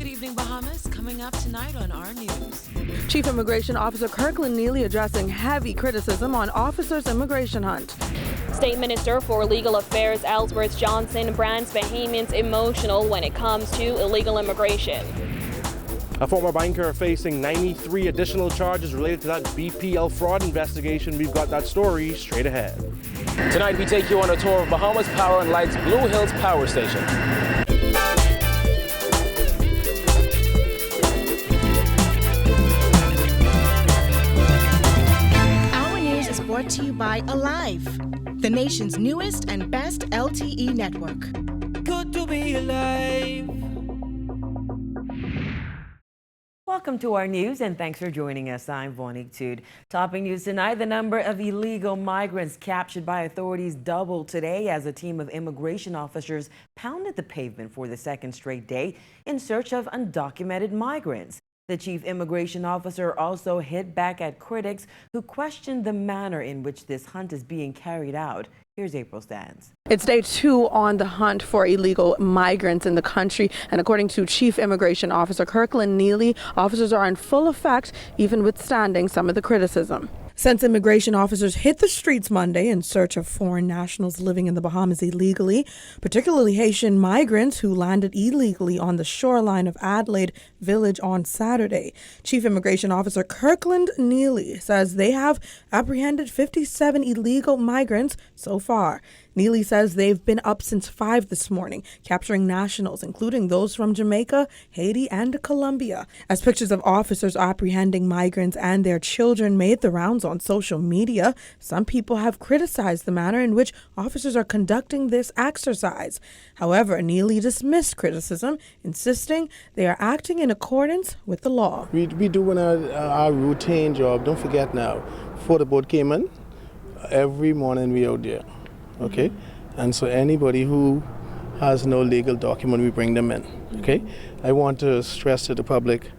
Good evening, Bahamas. Coming up tonight on our news. Chief Immigration Officer Kirkland Neely addressing heavy criticism on officers' immigration hunt. State Minister for Legal Affairs Ellsworth Johnson brands Bahamians emotional when it comes to illegal immigration. A former banker facing 93 additional charges related to that BPL fraud investigation. We've got that story straight ahead. Tonight we take you on a tour of Bahamas Power and Light's Blue Hills Power Station. Our news is brought to you by Alive, the nation's newest and best LTE network. Good to be alive. Welcome to our news and thanks for joining us. I'm Vonique Tude. Topping news tonight, the number of illegal migrants captured by authorities doubled today as a team of immigration officers pounded the pavement for the second straight day in search of undocumented migrants. The chief immigration officer also hit back at critics who questioned the manner in which this hunt is being carried out. Here's April Stans. It's day 2 on the hunt for illegal migrants in the country, and according to Chief Immigration Officer Kirkland Neely, officers are in full effect, even withstanding some of the criticism. Since immigration officers hit the streets Monday in search of foreign nationals living in the Bahamas illegally, particularly Haitian migrants who landed illegally on the shoreline of Adelaide Village on Saturday, Chief Immigration Officer Kirkland Neely says they have apprehended 57 illegal migrants so far. Neely says they've been up since 5 this morning, capturing nationals, including those from Jamaica, Haiti, and Colombia. As pictures of officers apprehending migrants and their children made the rounds on social media, some people have criticized the manner in which officers are conducting this exercise. However, Neely dismissed criticism, insisting they are acting in accordance with the law. We doing our routine job. Don't forget now, before the boat came in, every morning we out there. Okay, and so anybody who has no legal document, we bring them in. Okay, I want to stress to the public,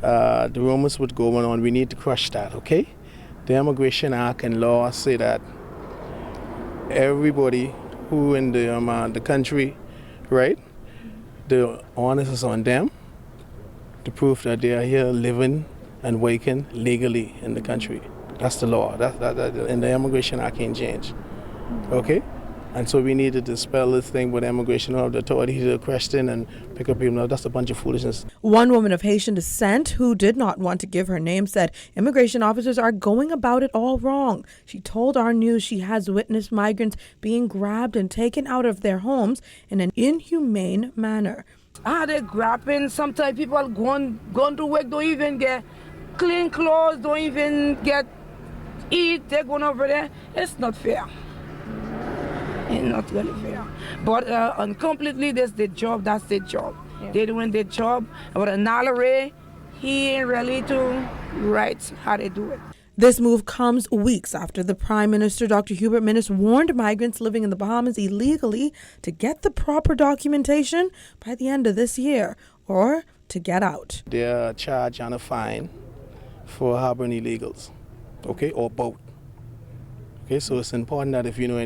the rumors what's going on, we need to crush that. Okay, the Immigration Act and law say that everybody who in the country, right, the onus is on them to prove that they are here living and working legally in the country. That's the law. That and the Immigration Act can't change. Okay, and so we need to dispel this thing with immigration or the authority to question and pick up people. That's a bunch of foolishness. One woman of Haitian descent who did not want to give her name said immigration officers are going about it all wrong. She told our news she has witnessed migrants being grabbed and taken out of their homes in an inhumane manner. They're grabbing. Sometimes people going to work, don't even get clean clothes, don't even get eat. They're going over there. It's not fair. It's not really fair. But completely, that's their job. That's their job. Yeah. They're doing their job. But Nalare, he ain't really to write how they do it. This move comes weeks after the Prime Minister, Dr. Hubert Minnis, warned migrants living in the Bahamas illegally to get the proper documentation by the end of this year or to get out. They're charged and a fine for harboring illegals, okay, or both. Okay, so it's important that if you know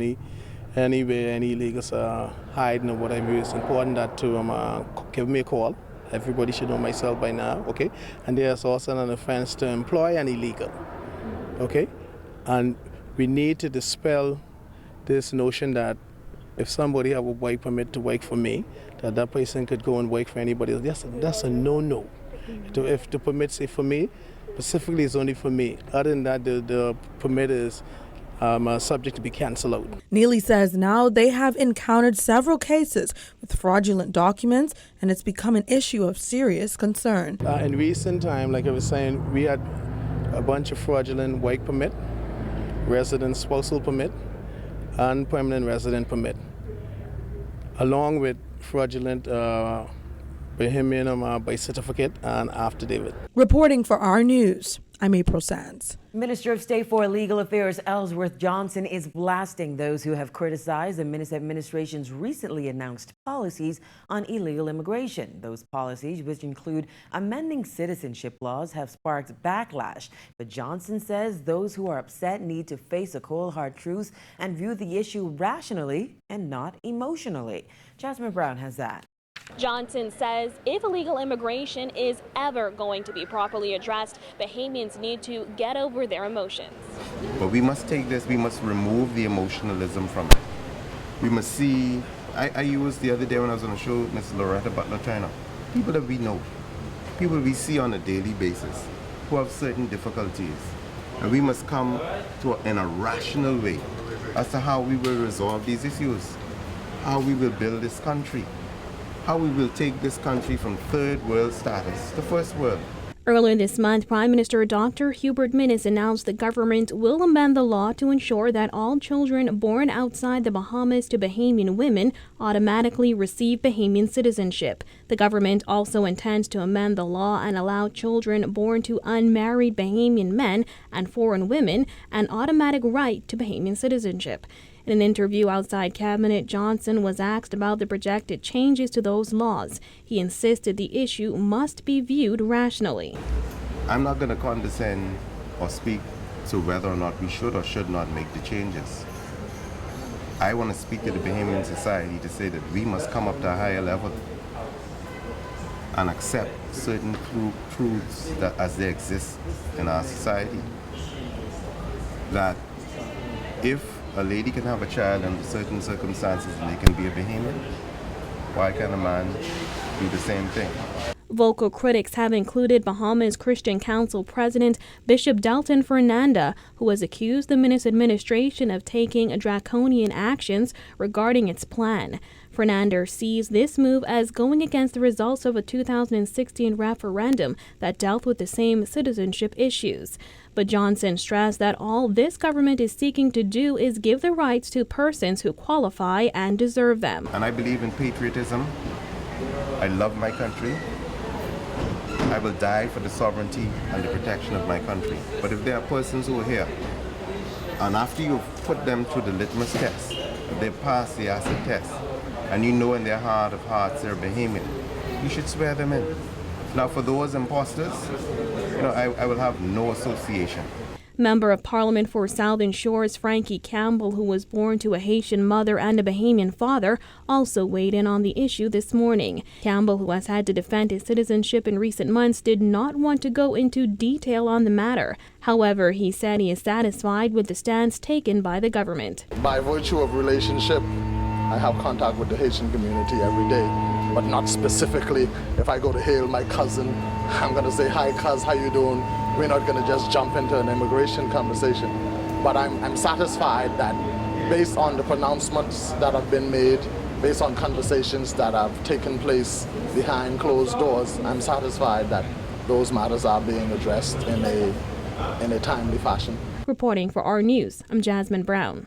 anywhere any illegals are hiding or whatever, it's important that to give me a call. Everybody should know myself by now, okay? And there's also an offense to employ an illegal, okay? And we need to dispel this notion that if somebody have a work permit to work for me, that person could go and work for anybody else. That's a no-no. If the permit say for me, specifically it's only for me. Other than that, the permit is subject to be cancelled out. Neely says now they have encountered several cases with fraudulent documents, and it's become an issue of serious concern. In recent time, like I was saying, we had a bunch of fraudulent work permit, resident spousal permit, and permanent resident permit, along with fraudulent Bahamian birth certificate and affidavit. Reporting for our news, I'm April Sands. Minister of State for Legal Affairs Ellsworth Johnson is blasting those who have criticized the Minnis administration's recently announced policies on illegal immigration. Those policies, which include amending citizenship laws, have sparked backlash. But Johnson says those who are upset need to face a cold, hard truth and view the issue rationally and not emotionally. Jasmine Brown has that. Johnson says if illegal immigration is ever going to be properly addressed, Bahamians need to get over their emotions. But we must take this, we must remove the emotionalism from it. We must see, I used the other day when I was on a show with Ms. Loretta Butler-Turner, people that we know, people we see on a daily basis who have certain difficulties. And we must come to in a rational way as to how we will resolve these issues, how we will build this country, how we will take this country from third world status to first world. Earlier this month, Prime Minister Dr. Hubert Minnis announced the government will amend the law to ensure that all children born outside the Bahamas to Bahamian women automatically receive Bahamian citizenship. The government also intends to amend the law and allow children born to unmarried Bahamian men and foreign women an automatic right to Bahamian citizenship. In an interview outside Cabinet, Johnson was asked about the projected changes to those laws. He insisted the issue must be viewed rationally. I'm not going to condescend or speak to whether or not we should or should not make the changes. I want to speak to the Bahamian society to say that we must come up to a higher level and accept certain truths that as they exist in our society. That if a lady can have a child under certain circumstances and they can be a Bahamian, why can't a man do the same thing? Vocal critics have included Bahamas Christian Council President Bishop Delton Fernanda, who has accused the Minnis administration of taking draconian actions regarding its plan. Fernanda sees this move as going against the results of a 2016 referendum that dealt with the same citizenship issues. But Johnson stressed that all this government is seeking to do is give the rights to persons who qualify and deserve them. And I believe in patriotism. I love my country. I will die for the sovereignty and the protection of my country. But if there are persons who are here, and after you've put them through the litmus test, if they pass the acid test, and you know in their heart of hearts they're Bahamian, you should swear them in. Now for those imposters, I will have no association. Member of Parliament for Southern Shores Frankie Campbell, who was born to a Haitian mother and a Bahamian father, also weighed in on the issue this morning. Campbell, who has had to defend his citizenship in recent months, did not want to go into detail on the matter. However, he said he is satisfied with the stance taken by the government. By virtue of relationship, I have contact with the Haitian community every day, but not specifically if I go to hail my cousin, I'm going to say, hi cuz, how you doing? We're not going to just jump into an immigration conversation. But I'm satisfied that based on the pronouncements that have been made, based on conversations that have taken place behind closed doors, I'm satisfied that those matters are being addressed in a timely fashion. Reporting for our News, I'm Jasmine Brown.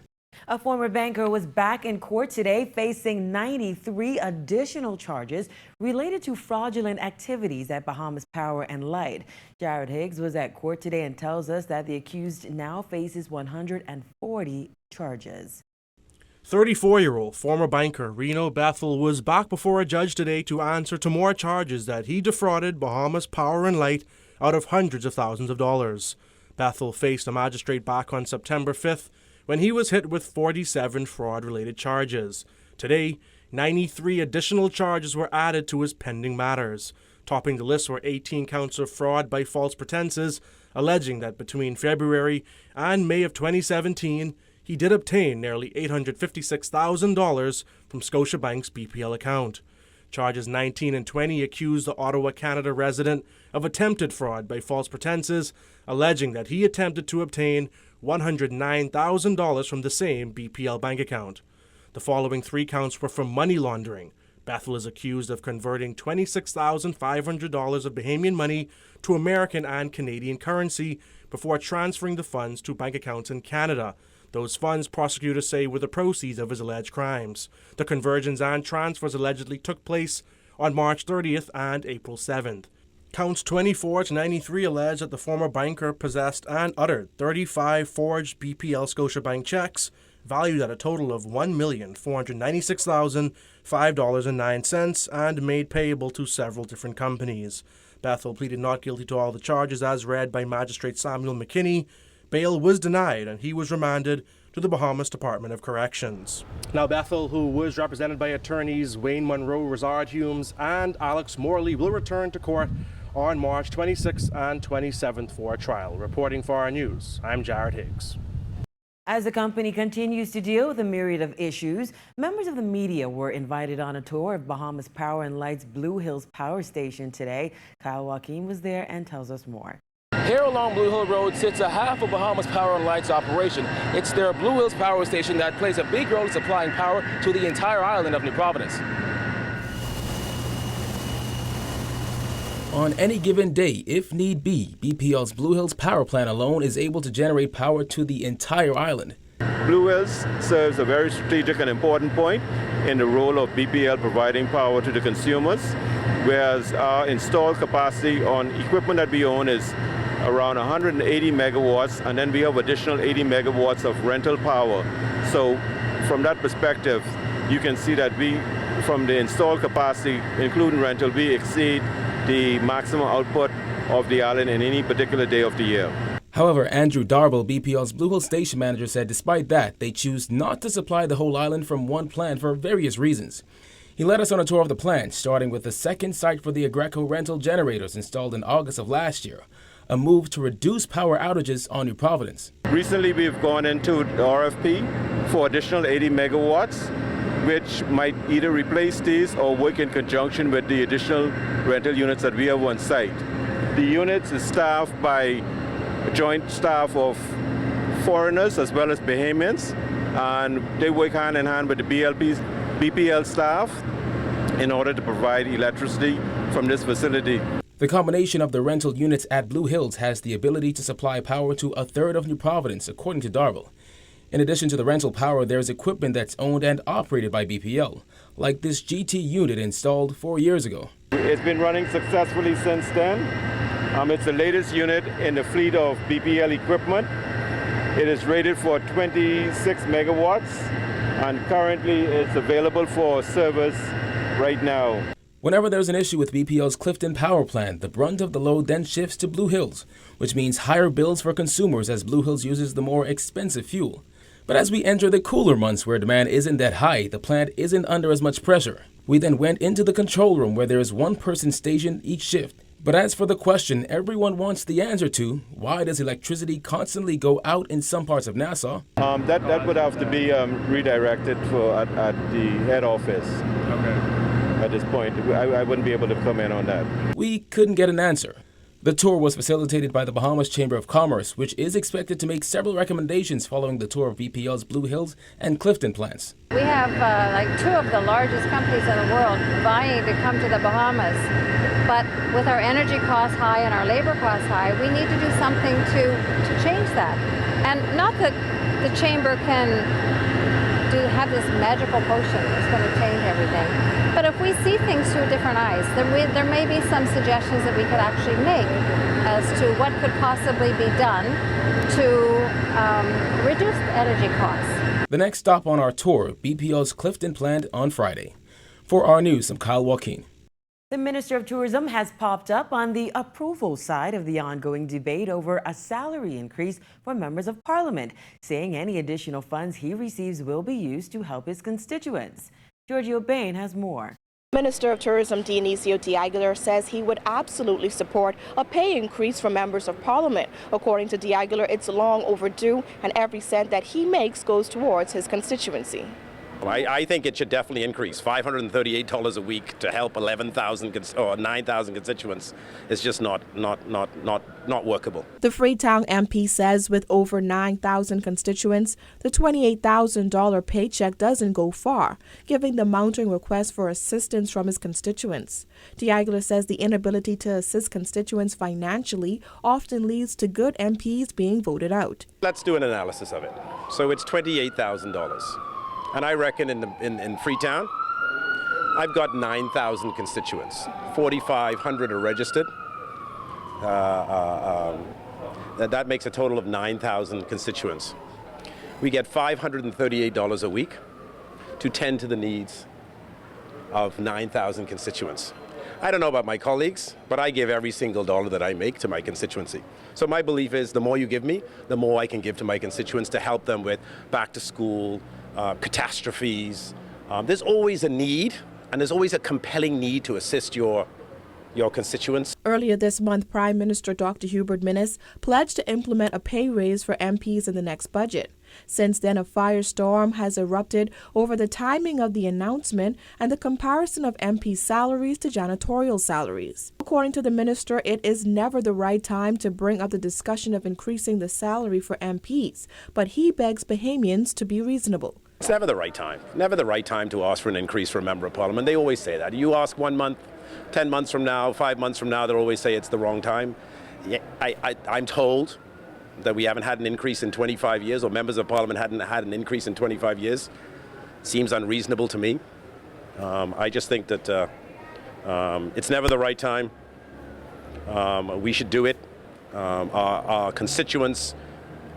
A former banker was back in court today facing 93 additional charges related to fraudulent activities at Bahamas Power and Light. Jared Higgs was at court today and tells us that the accused now faces 140 charges. 34-year-old former banker Reno Bethel was back before a judge today to answer to more charges that he defrauded Bahamas Power and Light out of hundreds of thousands of dollars. Bethel faced a magistrate back on September 5th when he was hit with 47 fraud-related charges. Today, 93 additional charges were added to his pending matters. Topping the list were 18 counts of fraud by false pretenses, alleging that between February and May of 2017, he did obtain nearly $856,000 from Scotiabank's BPL account. Charges 19 and 20 accused the Ottawa, Canada resident of attempted fraud by false pretenses, alleging that he attempted to obtain $109,000 from the same BPL bank account. The following 3 counts were for money laundering. Bethel is accused of converting $26,500 of Bahamian money to American and Canadian currency before transferring the funds to bank accounts in Canada. Those funds, prosecutors say, were the proceeds of his alleged crimes. The conversions and transfers allegedly took place on March 30th and April 7th. Counts 24 to 93 allege that the former banker possessed and uttered 35 forged BPL Scotiabank checks valued at a total of $1,496,005.09 and made payable to several different companies. Bethel pleaded not guilty to all the charges as read by Magistrate Samuel McKinney. Bail was denied and he was remanded to the Bahamas Department of Corrections. Now, Bethel, who was represented by attorneys Wayne Monroe, Rosard Humes, and Alex Morley, will return to court on March 26th and 27th for a trial. Reporting for our news, I'm Jared Higgs. As the company continues to deal with a myriad of issues, members of the media were invited on a tour of Bahamas Power and Light's Blue Hills Power Station today. Col Joaquin was there and tells us more. Here along Blue Hill Road sits a half of Bahamas Power and Light's operation. It's their Blue Hills Power Station that plays a big role in supplying power to the entire island of New Providence. On any given day, if need be, BPL's Blue Hills power plant alone is able to generate power to the entire island. Blue Hills serves a very strategic and important point in the role of BPL providing power to the consumers, whereas our installed capacity on equipment that we own is around 180 megawatts, and then we have additional 80 megawatts of rental power. So from that perspective, you can see that we, from the installed capacity, including rental, we exceed the maximum output of the island in any particular day of the year. However, Andrew Darble, BPL's Blue Hills station manager, said despite that, they choose not to supply the whole island from one plant for various reasons. He led us on a tour of the plant, starting with the second site for the Agreco rental generators installed in August of last year, a move to reduce power outages on New Providence. Recently, we've gone into the RFP for additional 80 megawatts, which might either replace these or work in conjunction with the additional rental units that we have on site. The units is staffed by a joint staff of foreigners as well as Bahamians, and they work hand in hand with the BPL staff in order to provide electricity from this facility. The combination of the rental units at Blue Hills has the ability to supply power to a third of New Providence, according to Darble. In addition to the rental power, there's equipment that's owned and operated by BPL, like this GT unit installed 4 years ago. It's been running successfully since then. It's the latest unit in the fleet of BPL equipment. It is rated for 26 megawatts, and currently it's available for service right now. Whenever there's an issue with BPL's Clifton power plant, the brunt of the load then shifts to Blue Hills, which means higher bills for consumers as Blue Hills uses the more expensive fuel. But as we enter the cooler months where demand isn't that high, the plant isn't under as much pressure. We then went into the control room where there is one person stationed each shift. But as for the question everyone wants the answer to, why does electricity constantly go out in some parts of Nassau? That would have to be redirected at the head office. Okay. At this point, I wouldn't be able to comment on that. We couldn't get an answer. The tour was facilitated by the Bahamas Chamber of Commerce, which is expected to make several recommendations following the tour of BPL's Blue Hills and Clifton plants. We have like two of the largest companies in the world vying to come to the Bahamas. But with our energy costs high and our labor costs high, we need to do something to change that. And not that the Chamber can have this magical potion that's going to change everything. But if we see things through different eyes, then there may be some suggestions that we could actually make as to what could possibly be done to reduce energy costs. The next stop on our tour, BPL's Clifton plant on Friday. For our news, I'm Col Joaquin. The Minister of Tourism has popped up on the approval side of the ongoing debate over a salary increase for members of Parliament, saying any additional funds he receives will be used to help his constituents. Giorgio Bain has more. Minister of Tourism Dionisio de Aguilar says he would absolutely support a pay increase for members of Parliament. According to de Aguilar, it's long overdue and every cent that he makes goes towards his constituency. I think it should definitely increase. $538 a week to help 11,000 or 9,000 constituents is just not workable. The Freetown MP says with over 9,000 constituents, the $28,000 paycheck doesn't go far, given the mounting request for assistance from his constituents. De Aguilar says the inability to assist constituents financially often leads to good MPs being voted out. Let's do an analysis of it. So it's $28,000. And I reckon in Freetown, I've got 9,000 constituents. 4,500 are registered. That makes a total of 9,000 constituents. We get $538 a week to tend to the needs of 9,000 constituents. I don't know about my colleagues, but I give every single dollar that I make to my constituency. So my belief is the more you give me, the more I can give to my constituents to help them with back to school, catastrophes. There's always a need, and there's always a compelling need to assist your constituents. Earlier this month, Prime Minister Dr. Hubert Minnis pledged to implement a pay raise for MPs in the next budget. Since then, a firestorm has erupted over the timing of the announcement and the comparison of MP salaries to janitorial salaries. According to the minister, it is never the right time to bring up the discussion of increasing the salary for MPs, but he begs Bahamians to be reasonable. It's never the right time. Never the right time to ask for an increase for a member of parliament. They always say that. You ask 1 month, 10 months from now, 5 months from now, they'll always say it's the wrong time. Yeah, I'm told that we haven't had an increase in 25 years, or members of parliament hadn't had an increase in 25 years. Seems unreasonable to me. I just think that it's never the right time. We should do it. Our constituents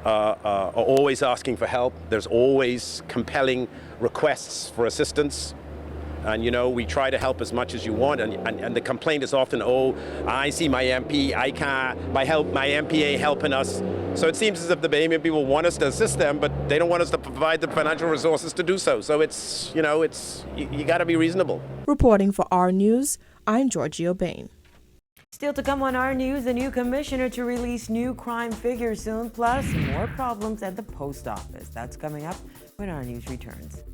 are always asking for help. There's always compelling requests for assistance. And, you know, we try to help as much as you want. And the complaint is often, oh, I see my MP, I can't, my MP ain't helping us. So it seems as if the Bahamian people want us to assist them, but they don't want us to provide the financial resources to do so. So it's, you know, you got to be reasonable. Reporting for our News, I'm Georgia Bain. Still to come on our News, the new commissioner to release new crime figures soon, plus more problems at the post office. That's coming up when our News returns.